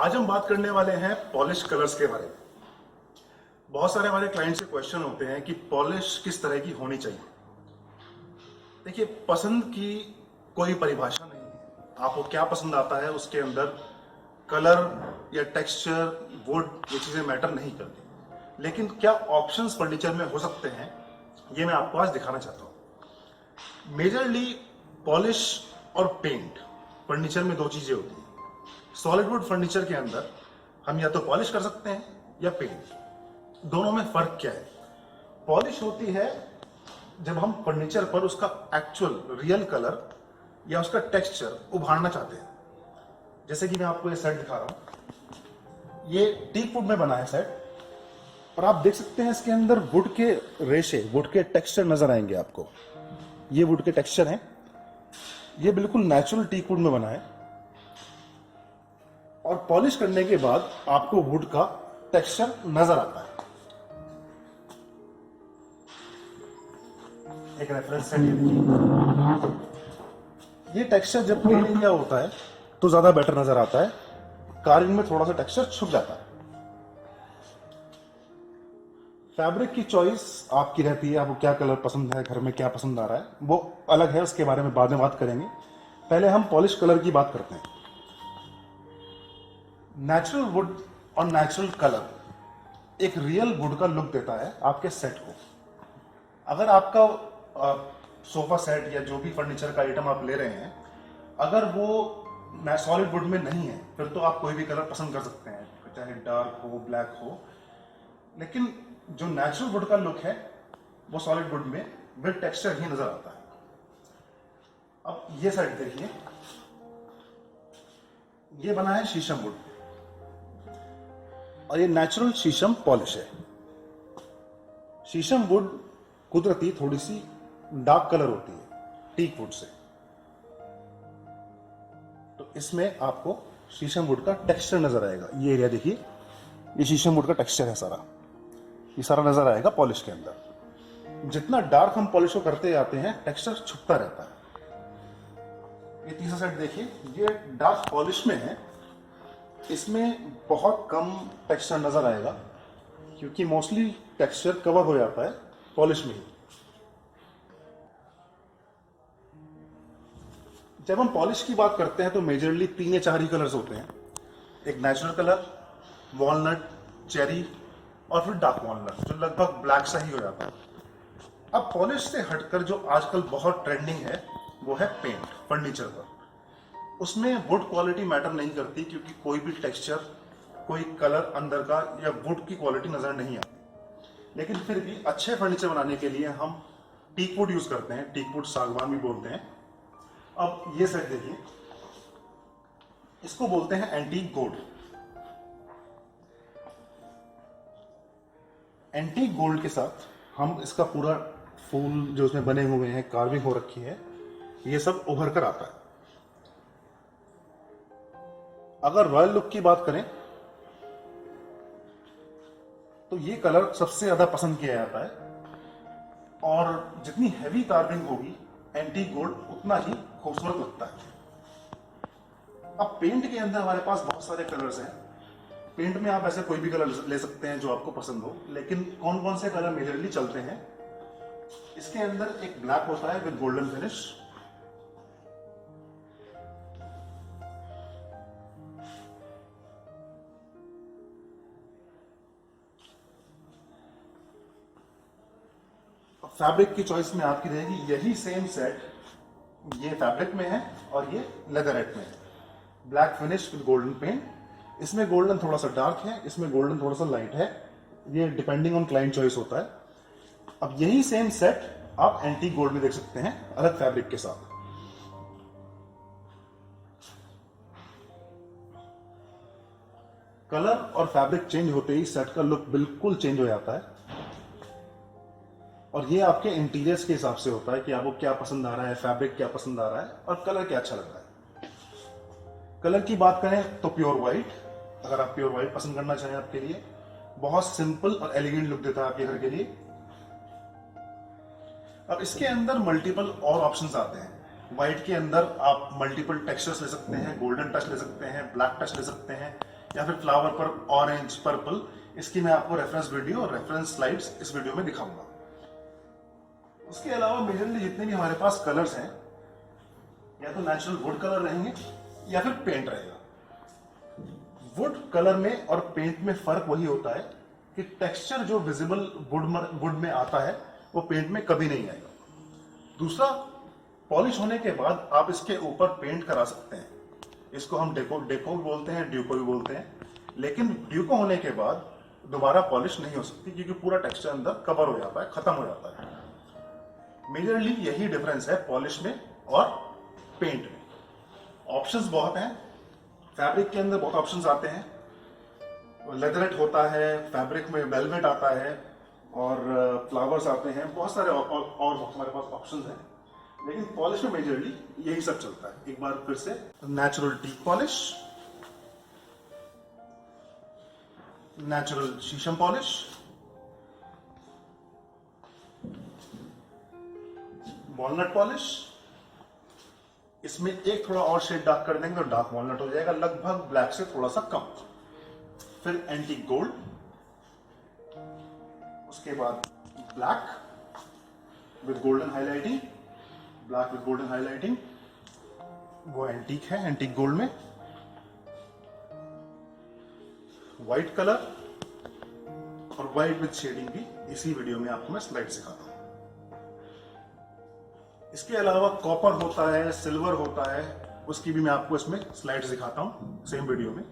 आज हम बात करने वाले हैं पॉलिश कलर्स के बारे में। बहुत सारे हमारे क्लाइंट से क्वेश्चन होते हैं कि पॉलिश किस तरह की होनी चाहिए। देखिए, पसंद की कोई परिभाषा नहीं है। आपको क्या पसंद आता है उसके अंदर कलर या टेक्सचर, वुड, ये चीजें मैटर नहीं करती। लेकिन क्या ऑप्शंस फर्नीचर में हो सकते हैं, ये मैं आपको आज दिखाना चाहता हूं। मेजरली पॉलिश और पेंट फर्नीचर में दो चीजें होती हैं। सॉलिड वुड फर्नीचर के अंदर हम या तो पॉलिश कर सकते हैं या पेंट। दोनों में फर्क क्या है? पॉलिश होती है जब हम फर्नीचर पर उसका एक्चुअल रियल कलर या उसका टेक्सचर उभारना चाहते हैं। जैसे कि मैं आपको ये सेट दिखा रहा हूं। ये टीक वुड में बना है सेट, और आप देख सकते हैं इसके अंदर वुड के रेशे, वुड के टेक्सचर नजर आएंगे आपको। ये वुड के टेक्सचर हैं। ये बिल्कुल नेचुरल टीक वुड में बना है, और पॉलिश करने के बाद आपको वुड का टेक्सचर नजर आता है। एक रेफरेंस सेट ये टेक्सचर जब पेंट किया होता है तो ज्यादा बेटर नजर आता है। कार्विंग में थोड़ा सा टेक्सचर छुप जाता है। फैब्रिक की चॉइस आपकी रहती है, आपको क्या कलर पसंद है, घर में क्या पसंद आ रहा है, वो अलग है। उसके बारे में बाद में बात करेंगे। पहले हम पॉलिश कलर की बात करते हैं। नेचुरल वुड और नेचुरल कलर एक रियल वुड का लुक देता है आपके सेट को। अगर आपका सोफा सेट या जो भी फर्नीचर का आइटम आप ले रहे हैं, अगर वो सॉलिड वुड में नहीं है, फिर तो आप कोई भी कलर पसंद कर सकते हैं, चाहे डार्क हो, ब्लैक हो। लेकिन जो नेचुरल वुड का लुक है वो सॉलिड वुड में विद टेक्सचर ही नजर आता है। अब ये साइड देखिए, ये बना है शीशम वुड, और ये नेचुरल शीशम पॉलिश है। शीशम वुड कुदरती थोड़ी सी डार्क कलर होती है टीक वुड से, तो इसमें आपको शीशम वुड का टेक्सचर नजर आएगा। ये एरिया देखिए, ये शीशम वुड का टेक्सचर है सारा, ये सारा नजर आएगा पॉलिश के अंदर। जितना डार्क हम पॉलिश को करते जाते हैं, टेक्सचर छुपता रहता है। ये तीसरा सेट देखिए, ये डार्क पॉलिश में है, इसमें बहुत कम टेक्सचर नजर आएगा क्योंकि मोस्टली टेक्सचर कवर हो जाता है पॉलिश में ही। जब हम पॉलिश की बात करते हैं तो मेजरली 3 या 4 ही कलर्स होते हैं। एक नेचुरल कलर, वॉलनट, चेरी, और फिर डार्क वॉलनट, जो लगभग ब्लैक सा ही हो जाता है। अब पॉलिश से हटकर जो आजकल बहुत ट्रेंडिंग है वो है पेंट फर्नीचर पर। उसमें वुड क्वालिटी मैटर नहीं करती, क्योंकि कोई भी टेक्सचर, कोई कलर अंदर का या वुड की क्वालिटी नजर नहीं आती। लेकिन फिर भी अच्छे फर्नीचर बनाने के लिए हम टीक वुड यूज करते हैं। टीक वुड सागवान भी बोलते हैं। अब ये सेट देखिए, इसको बोलते हैं एंटीक गोल्ड। एंटीक गोल्ड के साथ हम इसका पूरा फूल जो उसमें बने हुए हैं, कार्विंग हो रखी है, ये सब उभर कर आता है। अगर रॉयल लुक की बात करें तो ये कलर सबसे ज्यादा पसंद किया जाता है, और जितनी हैवी कार्विंग होगी एंटीक गोल्ड उतना ही खूबसूरत लगता है। अब पेंट के अंदर हमारे पास बहुत सारे कलर्स हैं। पेंट में आप ऐसे कोई भी कलर ले सकते हैं जो आपको पसंद हो, लेकिन कौन कौन से कलर मेजरली चलते हैं? इसके अंदर एक ब्लैक होता है विद गोल्डन फिनिश, फैब्रिक की चॉइस में आपकी रहेगी यही सेम सेट। ये फैब्रिक में है और ये लेदरेट में है। Black finish with golden paint. इसमें गोल्डन थोड़ा सा डार्क है, इसमें गोल्डन थोड़ा सा लाइट है। ये डिपेंडिंग ऑन क्लाइंट चॉइस होता है। अब यही सेम सेट आप एंटीक गोल्ड में देख सकते हैं, अलग फैब्रिक के साथ। कलर और फैब्रिक चेंज होते ही सेट का लुक बिल्कुल चेंज हो जाता है, और ये आपके इंटीरियर्स के हिसाब से होता है कि आपको क्या पसंद आ रहा है, फैब्रिक क्या पसंद आ रहा है, और कलर क्या अच्छा लग रहा है। कलर की बात करें तो प्योर व्हाइट, अगर आप प्योर व्हाइट पसंद करना चाहें, आपके लिए बहुत सिंपल और एलिगेंट लुक देता है आपके घर के लिए। अब इसके अंदर मल्टीपल और ऑप्शंस आते हैं। व्हाइट के अंदर आप मल्टीपल टेक्सचर्स ले सकते हैं, गोल्डन टच ले सकते हैं, ब्लैक टच ले सकते हैं, या फिर फ्लावर पर ऑरेंज, पर्पल, इसकी मैं आपको रेफरेंस वीडियो और रेफरेंस स्लाइड्स इस वीडियो में दिखाऊंगा। उसके अलावा मेजरली जितने भी हमारे पास कलर्स हैं, या तो नेचुरल वुड कलर रहेंगे या फिर पेंट रहेगा। वुड कलर में और पेंट में फर्क वही होता है कि टेक्सचर जो विजिबल वुड में आता है वो पेंट में कभी नहीं आएगा। दूसरा, पॉलिश होने के बाद आप इसके ऊपर पेंट करा सकते हैं। इसको हम डेको भी बोलते हैं, ड्यूको भी बोलते हैं। लेकिन ड्यूको होने के बाद दोबारा पॉलिश नहीं हो सकती क्योंकि पूरा टेक्सचर अंदर कवर हो जाता है, खत्म हो जाता है। मेजरली यही डिफरेंस है पॉलिश में और पेंट में। ऑप्शंस बहुत हैं, फैब्रिक के अंदर बहुत ऑप्शंस आते हैं। लेदरेट होता है, फैब्रिक में वेलवेट आता है और फ्लावर्स आते हैं, बहुत सारे और हमारे पास ऑप्शंस हैं। लेकिन पॉलिश में मेजरली यही सब चलता है। एक बार फिर से, नेचुरल टीक पॉलिश, नेचुरल शीशम पॉलिश, वॉलनट पॉलिश। इसमें एक थोड़ा और शेड डार्क कर देंगे तो डार्क वॉलनट हो जाएगा, लगभग ब्लैक से थोड़ा सा कम। फिर एंटीक गोल्ड, उसके बाद black with golden highlighting, black with golden highlighting, वो एंटीक है, एंटीक गोल्ड में। व्हाइट कलर और व्हाइट विद शेडिंग भी इसी वीडियो में आपको मैं स्लाइड सिखाता हूं। इसके अलावा कॉपर होता है, सिल्वर होता है, उसकी भी मैं आपको इसमें स्लाइड्स दिखाता हूं सेम वीडियो में।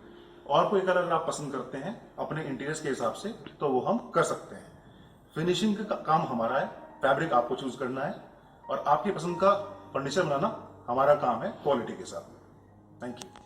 और कोई कलर आप पसंद करते हैं अपने इंटीरियर्स के हिसाब से तो वो हम कर सकते हैं। फिनिशिंग का काम हमारा है, फैब्रिक आपको चूज करना है और आपकी पसंद का फर्नीचर बनाना हमारा काम है क्वालिटी के साथ। Thank you.